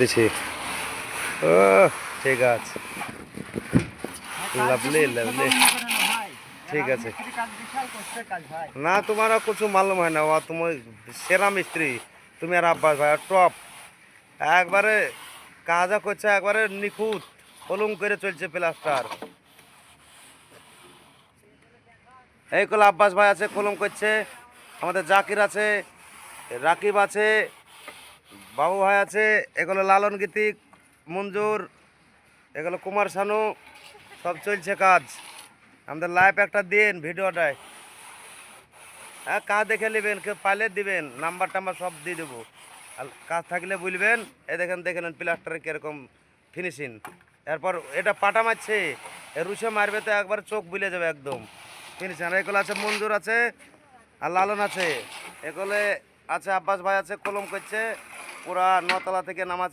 দিছি। ও ঠিক আছে, লাভলি লাভলি, ঠিক আছে। না তোমারও কিছু মালুম হয় না, ও তুমি সেরা মিস্ত্রি, তুমি আর আব্বাস ভাই টপ একবারে কাজা করছে, একবারে নিখুঁত কলম করে চলছে প্লাস্টার। এই কল আব্বাস ভাই আছে কলম করছে, আমাদের জাকির আছে, রাকিব আছে, বাবু ভাই আছে, এগুলো লালন গীতিক, মঞ্জুর, এগুলো কুমার শানু, সব চলছে কাজ। আমাদের লাইভ একটা দিন ভিডিওটায়, হ্যাঁ কাজ দেখে নেবেন, কেউ পাইলে দিবেন, নাম্বার টাম্বার সব দিয়ে দেবো। আর কাজ থাকলে বলবেন। এ দেখেন দেখেন প্লাস্টারে কীরকম ফিনিশিং। এরপর এটা পাটা মারছে, রুশে মারবে তো একবার চোখ বুলে যাবে একদম ফিনিশিং। আর এগুলো আছে মঞ্জুর আছে, আর লালন আছে, এগুলো আছে আব্বাস ভাই আছে কলম করছে, পুরা নতলা থেকে নামাজ